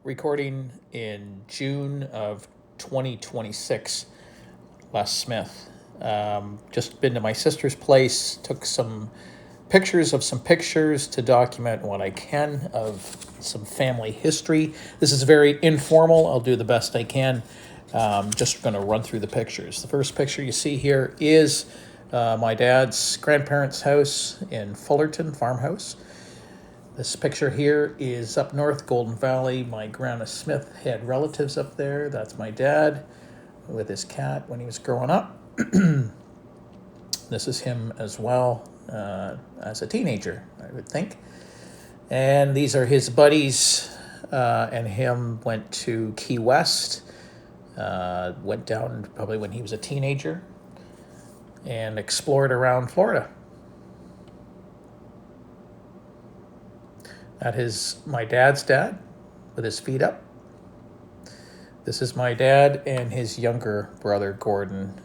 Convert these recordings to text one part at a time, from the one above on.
recording in June of 2026. Les Smith. Just been to my sister's place, took some pictures of some pictures to document what I can of some family history. This is very informal. I'll do the best I can. Just going to run through the pictures. The first picture you see here is my dad's grandparents' house in Fullerton, farmhouse. This picture here is up north, Golden Valley. My Grandma Smith had relatives up there. That's my dad with his cat when he was growing up. This is him as well as a teenager, I would think. And these are his buddies and him went to Key West. Went down probably when he was a teenager and explored around Florida. That is my dad's dad with his feet up. This is my dad and his younger brother, Gordon,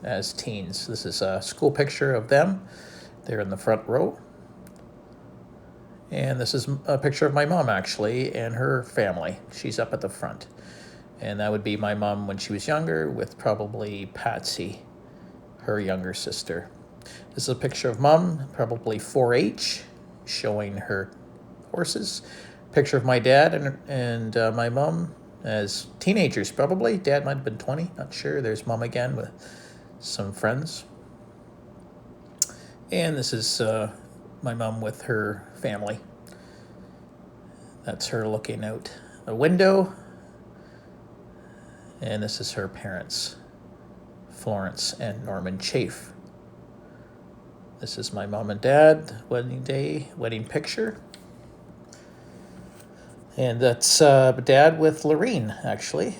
as teens. This is a school picture of them. They're in the front row. And this is a picture of my mom, actually, and her family. She's up at the front. And that would be my mom when she was younger with probably Patsy, her younger sister. This is a picture of mom, probably 4-H, showing her horses. Picture of my dad and my mom as teenagers, probably. Dad might have been 20, not sure. There's mom again with some friends. And this is my mom with her family. That's her looking out a window. And this is her parents, Florence and Norman Chafe. This is my mom and dad, wedding day, wedding picture. And that's dad with Lorene, actually,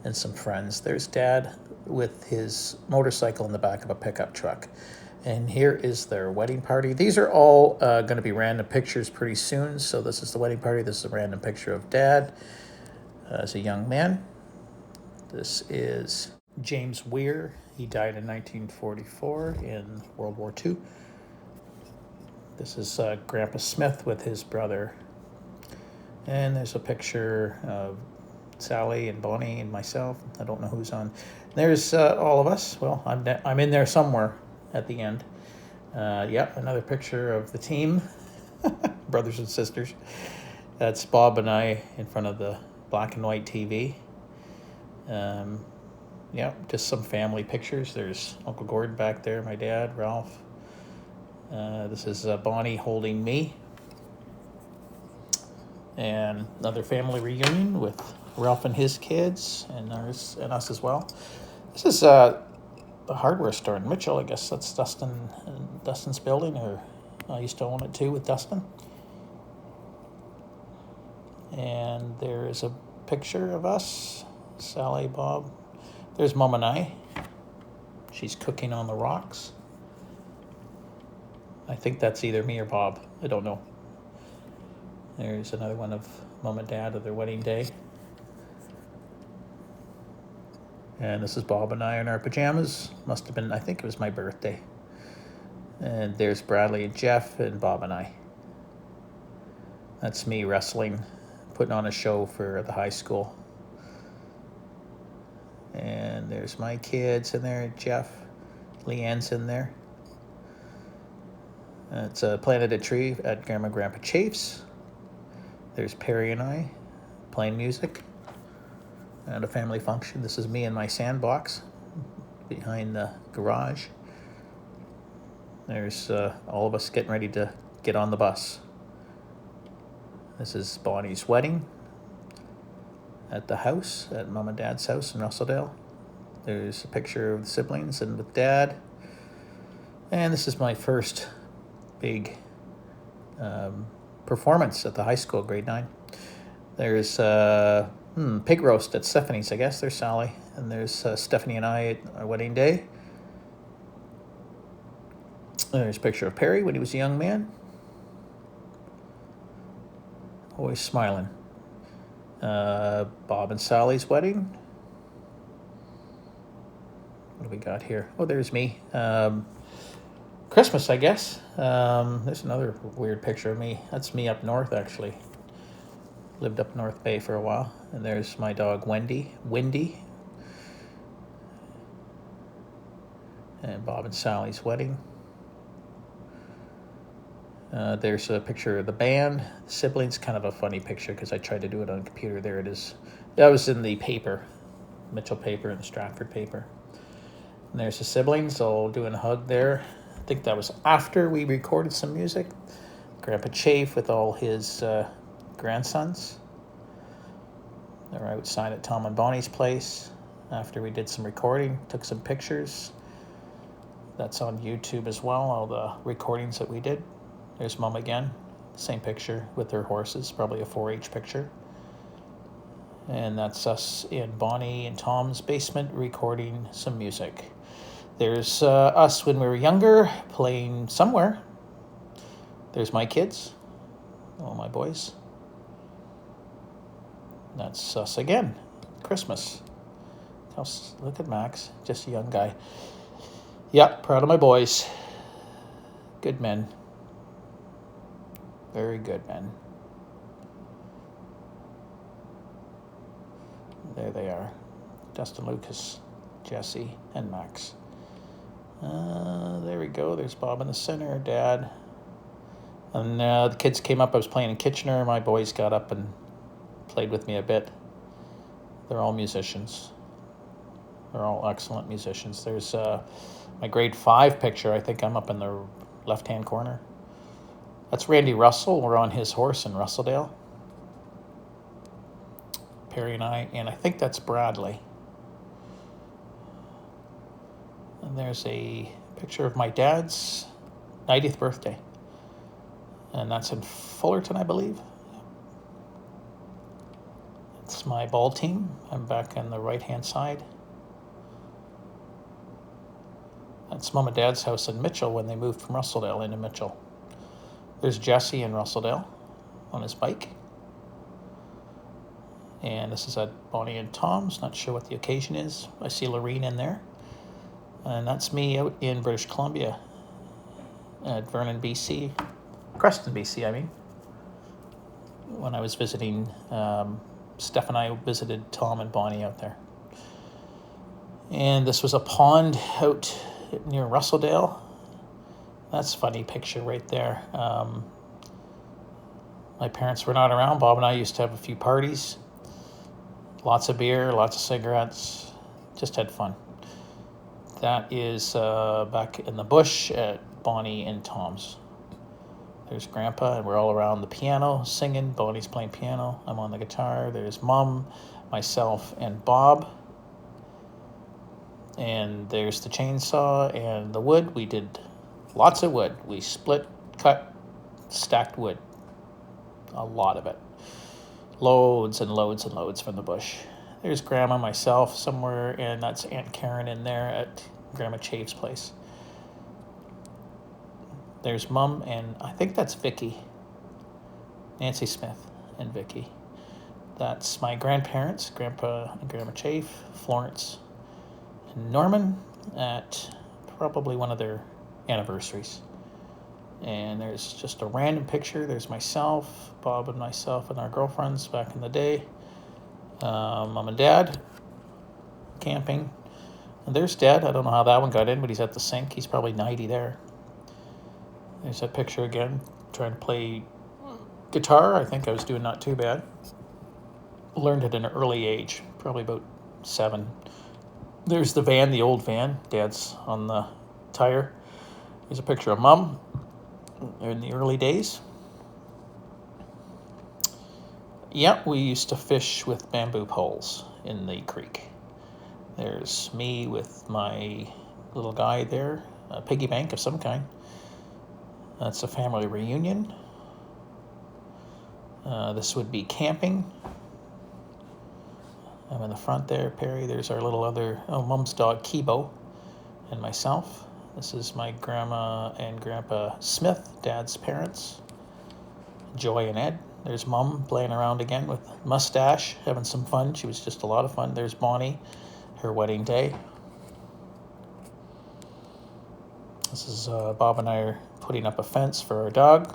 and some friends. There's dad with his motorcycle in the back of a pickup truck. And here is their wedding party. These are all going to be random pictures pretty soon. So this is the wedding party. This is a random picture of dad as a young man. This is James Weir. He died in 1944 in World War II. This is Grandpa Smith with his brother. And there's a picture of Sally and Bonnie and myself. I don't know who's on. There's all of us. Well, I'm in there somewhere at the end. Another picture of the team, brothers and sisters. That's Bob and I in front of the black and white TV. Just some family pictures. There's Uncle Gordon back there, my dad, Ralph. This is Bonnie holding me. And another family reunion with Ralph and his kids and us as well. This is the hardware store in Mitchell. I guess that's Dustin's building, or I used to own it too with Dustin. And there is a picture of us, Sally, Bob. There's Mom and I. She's cooking on the rocks. I think that's either me or Bob. I don't know. There's another one of Mom and Dad of their wedding day. And this is Bob and I in our pajamas. Must have been, I think it was my birthday. And there's Bradley and Jeff and Bob and I. That's me wrestling, putting on a show for the high school. And there's my kids in there, Jeff. Leanne's in there. It's planted a tree at Grandma and Grandpa Chafe's. There's Perry and I playing music at a family function. This is me in my sandbox behind the garage. There's all of us getting ready to get on the bus. This is Bonnie's wedding at the house, at Mom and Dad's house in Russellville. There's a picture of the siblings and with Dad. And this is my first big performance at the high school, grade 9. There's pig roast at Stephanie's, I guess. There's Sally. And there's Stephanie and I at our wedding day. There's a picture of Perry when he was a young man. Always smiling. Bob and Sally's wedding. What do we got here? Oh, there's me. Christmas, I guess. There's another weird picture of me. That's me up north, actually. Lived up North Bay for a while. And there's my dog Wendy, Windy, and Bob and Sally's wedding. There's a picture of the band, the siblings. Kind of a funny picture because I tried to do it on a computer. There it is. That was in the paper, Mitchell paper and the Stratford paper. And there's the siblings all doing a hug there. I think that was after we recorded some music. Grandpa Chafe with all his grandsons. They were outside at Tom and Bonnie's place after we did some recording, took some pictures. That's on YouTube as well, all the recordings that we did. There's Mom again, same picture with her horses, probably a 4-H picture. And that's us in Bonnie and Tom's basement recording some music. There's us when we were younger, playing somewhere. There's my kids, all my boys. That's us again, Christmas. Look at Max, just a young guy. Yeah, proud of my boys. Good men. Very good men. There they are. Dustin, Lucas, Jesse, and Max. There we go. There's Bob in the center, Dad. And the kids came up. I was playing in Kitchener. My boys got up and played with me a bit. They're all musicians. They're all excellent musicians. There's my grade 5 picture. I think I'm up in the left-hand corner. That's Randy Russell. We're on his horse in Russellville. Perry and I think that's Bradley. And there's a picture of my dad's 90th birthday. And that's in Fullerton, I believe. It's my ball team. I'm back on the right-hand side. That's Mom and Dad's house in Mitchell when they moved from Russellville into Mitchell. There's Jesse in Russellville on his bike. And this is at Bonnie and Tom's. Not sure what the occasion is. I see Lorene in there. And that's me out in British Columbia at Vernon, BC. Creston, BC, I mean. When I was visiting, Steph and I visited Tom and Bonnie out there. And this was a pond out near Russellville. That's a funny picture right there. My parents were not around. Bob and I used to have a few parties. Lots of beer, lots of cigarettes. Just had fun. That is back in the bush at Bonnie and Tom's. There's Grandpa, and we're all around the piano singing. Bonnie's playing piano. I'm on the guitar. There's Mom, myself, and Bob. And there's the chainsaw and the wood. We did lots of wood. We split, cut, stacked wood. A lot of it. Loads and loads and loads from the bush. There's Grandma, myself somewhere, and that's Aunt Karen in there at Grandma Chafe's place. There's Mom, and I think that's Vicky. Nancy Smith and Vicky. That's my grandparents, Grandpa and Grandma Chafe, Florence and Norman, at probably one of their anniversaries. And there's just a random picture. There's myself, Bob and myself and our girlfriends back in the day. Mom and Dad camping. And there's Dad. I don't know how that one got in, but he's at the sink. He's probably 90 there. There's that picture again, trying to play guitar. I think I was doing not too bad. Learned at an early age, probably about 7. There's the van, the old van. Dad's on the tire. There's a picture of Mom in the early days. Yeah, we used to fish with bamboo poles in the creek. There's me with my little guy there, a piggy bank of some kind. That's a family reunion. This would be camping. I'm in the front there, Perry. There's our little other, Mom's dog, Kibo, and myself. This is my Grandma and Grandpa Smith, Dad's parents, Joy and Ed. There's Mom playing around again with mustache, having some fun. She was just a lot of fun. There's Bonnie, her wedding day. This is Bob and I are putting up a fence for our dog.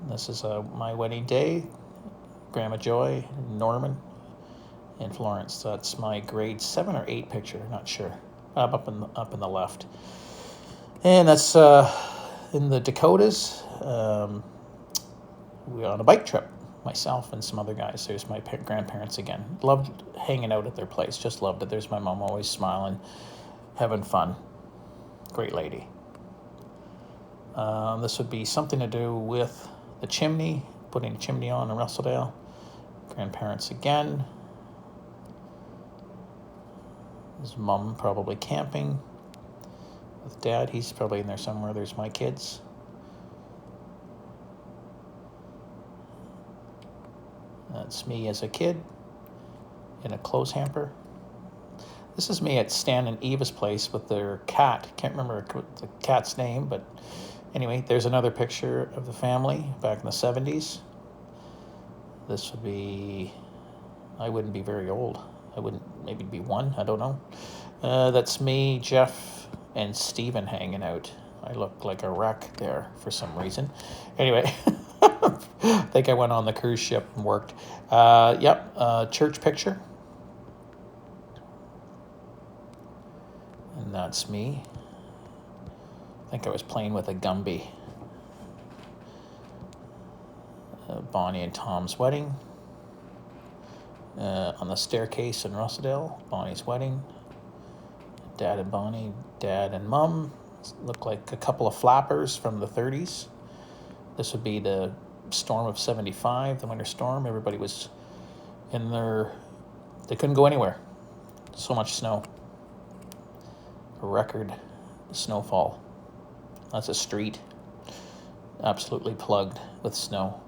This is my wedding day. Grandma Joy, Norman, and Florence. That's my grade 7 or 8 picture. Not sure. Up in the left. And that's in the Dakotas. We were on a bike trip, myself and some other guys. There's my grandparents again. Loved hanging out at their place. Just loved it. There's my mom, always smiling, having fun. Great lady. This would be something to do with the chimney, putting a chimney on in Russelldale. Grandparents again. His mom probably camping with dad. He's probably in there somewhere. There's my kids. That's me as a kid in a clothes hamper. This is me at Stan and Eva's place with their cat. Can't remember the cat's name, but anyway, there's another picture of the family back in the 70s. This would be, I wouldn't be very old. I wouldn't, maybe be 1, I don't know. That's me, Jeff, and Steven hanging out. I look like a wreck there for some reason. Anyway, I think I went on the cruise ship and worked. Church picture. And that's me. I think I was playing with a Gumby. Bonnie and Tom's wedding. On the staircase in Russelldale, Bonnie's wedding. Dad and Bonnie, Dad and Mom. Look like a couple of flappers from the 30s. This would be the storm of 75, the winter storm. Everybody was in their, they couldn't go anywhere. So much snow. A record snowfall. That's a street absolutely plugged with snow.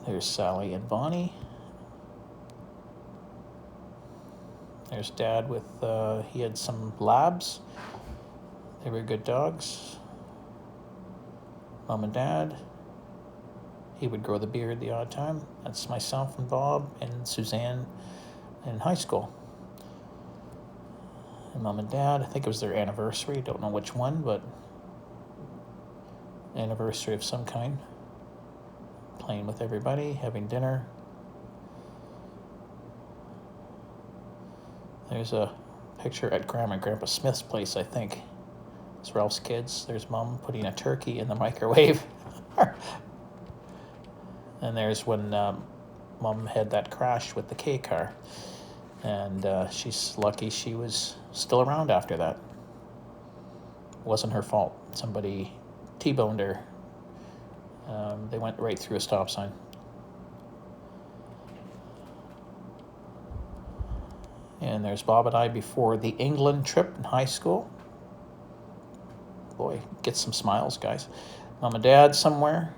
There's Sally and Bonnie. There's Dad with, he had some labs. They were good dogs. Mom and Dad. He would grow the beard the odd time. That's myself and Bob and Suzanne in high school. And Mom and Dad, I think it was their anniversary. Don't know which one, but anniversary of some kind. Playing with everybody, having dinner. There's a picture at Grandma and Grandpa Smith's place, I think. It's Ralph's kids. There's Mom putting a turkey in the microwave. And there's when Mom had that crash with the K car. And she's lucky she was still around after that. It wasn't her fault. Somebody T-boned her. They went right through a stop sign. And there's Bob and I before the England trip in high school. Boy, get some smiles, guys. Mom and Dad somewhere.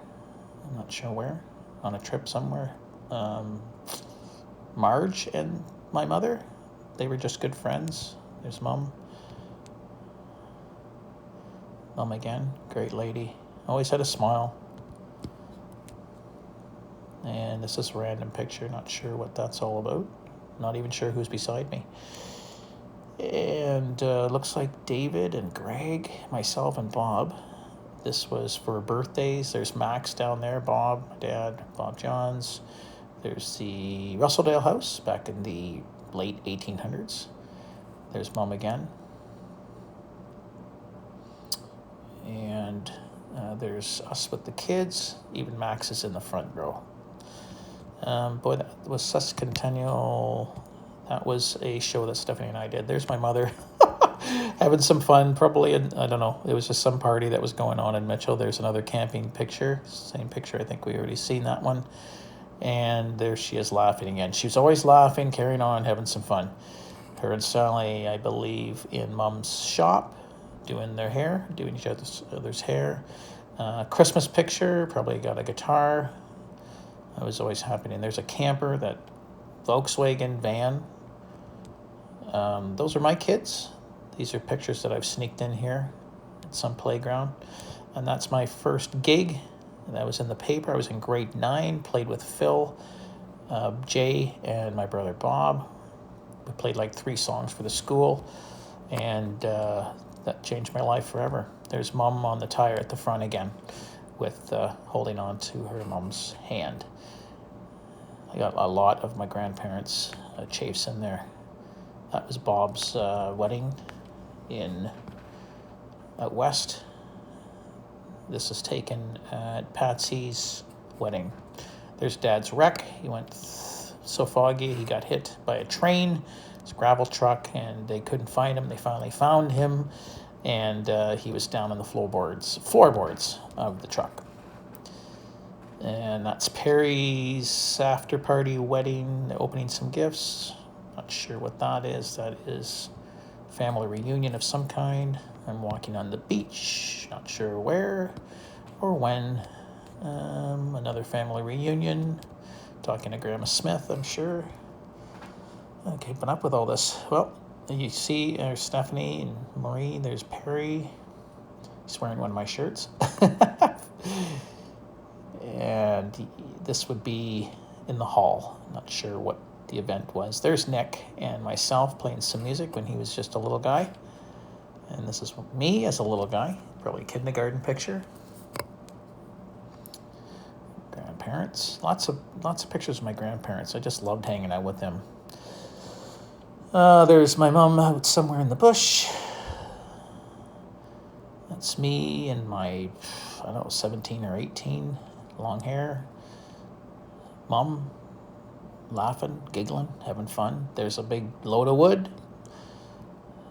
I'm not sure where. On a trip somewhere. Marge and my mother. They were just good friends. There's Mom. Mom again. Great lady. Always had a smile. And this is a random picture. Not sure what that's all about. Not even sure who's beside me. And looks like David and Greg, myself and Bob. This was for birthdays. There's Max down there, Bob, my dad, Bob Johns. There's the Russelldale house back in the late 1800s. There's Mom again. And there's us with the kids. Even Max is in the front row. Boy, that was Sesquicentennial. That was a show that Stephanie and I did. There's my mother having some fun. Probably, I don't know. It was just some party that was going on in Mitchell. There's another camping picture. Same picture. I think we already seen that one. And there she is laughing again. She was always laughing, carrying on, having some fun. Her and Sally, I believe, in Mom's shop, doing their hair, doing each other's hair. Christmas picture. Probably got a guitar. That was always happening. There's a camper, that Volkswagen van. Those are my kids. These are pictures that I've sneaked in here at some playground. And that's my first gig. That was in the paper. I was in grade 9, played with Phil, Jay, and my brother Bob. We played like 3 songs for the school. And that changed my life forever. There's Mom on the tire at the front again with holding on to her mom's hand. I got a lot of my grandparents' chafes in there. That was Bob's wedding out west. This is taken at Patsy's wedding. There's Dad's wreck. He went so foggy he got hit by a train. It's a gravel truck, and they couldn't find him. They finally found him, and he was down on the floorboards of the truck. And that's Perry's after party wedding, opening some gifts. Not sure what that is. That is family reunion of some kind. I'm walking on the beach, not sure where or when. Another family reunion. Talking to Grandma Smith, I'm sure. Keeping up with all this. Well, you see there's Stephanie and Marie. There's Perry. He's wearing one of my shirts. And this would be in the hall. Not sure what the event was. There's Nick and myself playing some music when he was just a little guy. And this is me as a little guy. Probably a kindergarten picture. Grandparents. Lots of pictures of my grandparents. I just loved hanging out with them. There's my mom out somewhere in the bush. That's me and my, 17 or 18, long hair. Mom, laughing, giggling, having fun. There's a big load of wood.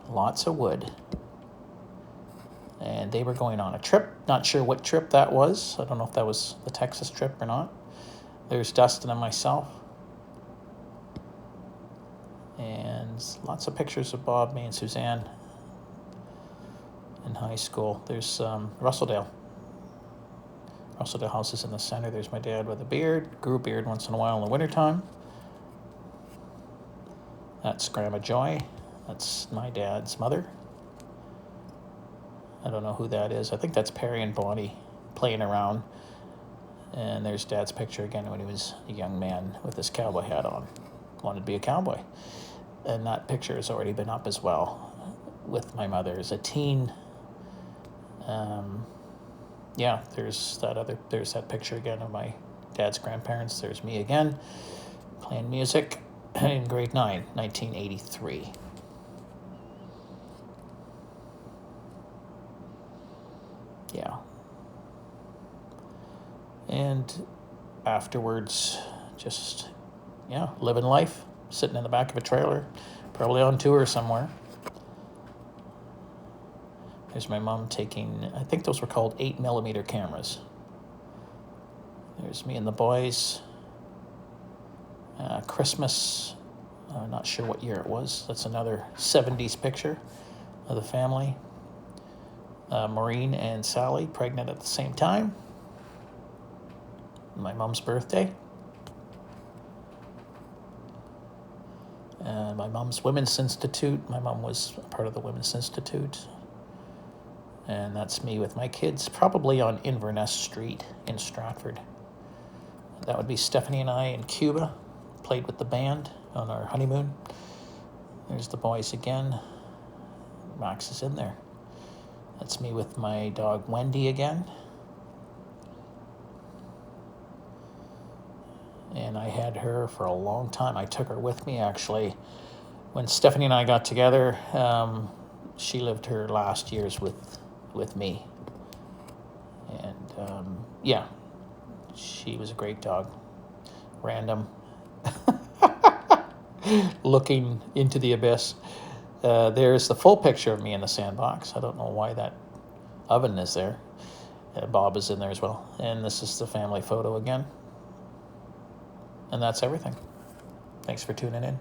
Lots of wood. And they were going on a trip. Not sure what trip that was. I don't know if that was the Texas trip or not. There's Dustin and myself. And lots of pictures of Bob, me, and Suzanne in high school. There's Russelldale. Russelldale House is in the center. There's my dad with a beard. Grew a beard once in a while in the wintertime. That's Grandma Joy. That's my dad's mother. I don't know who that is. I think that's Perry and Bonnie playing around. And there's Dad's picture again when he was a young man with his cowboy hat on. Wanted to be a cowboy. And that picture has already been up as well with my mother as a teen. There's that picture again of my dad's grandparents. There's me again playing music in grade 9, 1983. Yeah. And afterwards, just, living life, sitting in the back of a trailer, probably on tour somewhere. There's my mom taking, I think those were called 8mm cameras. There's me and the boys. Christmas, not sure what year it was. That's another 70s picture of the family. Maureen and Sally, pregnant at the same time. My mom's birthday. My mom's Women's Institute. My mom was a part of the Women's Institute. And that's me with my kids, probably on Inverness Street in Stratford. That would be Stephanie and I in Cuba. Played with the band on our honeymoon. There's the boys again. Max is in there. That's me with my dog Wendy again. And I had her for a long time. I took her with me, actually. When Stephanie and I got together, she lived her last years with me. And, she was a great dog. Random. Looking into the abyss. There's the full picture of me in the sandbox. I don't know why that oven is there. Bob is in there as well. And this is the family photo again. And that's everything. Thanks for tuning in.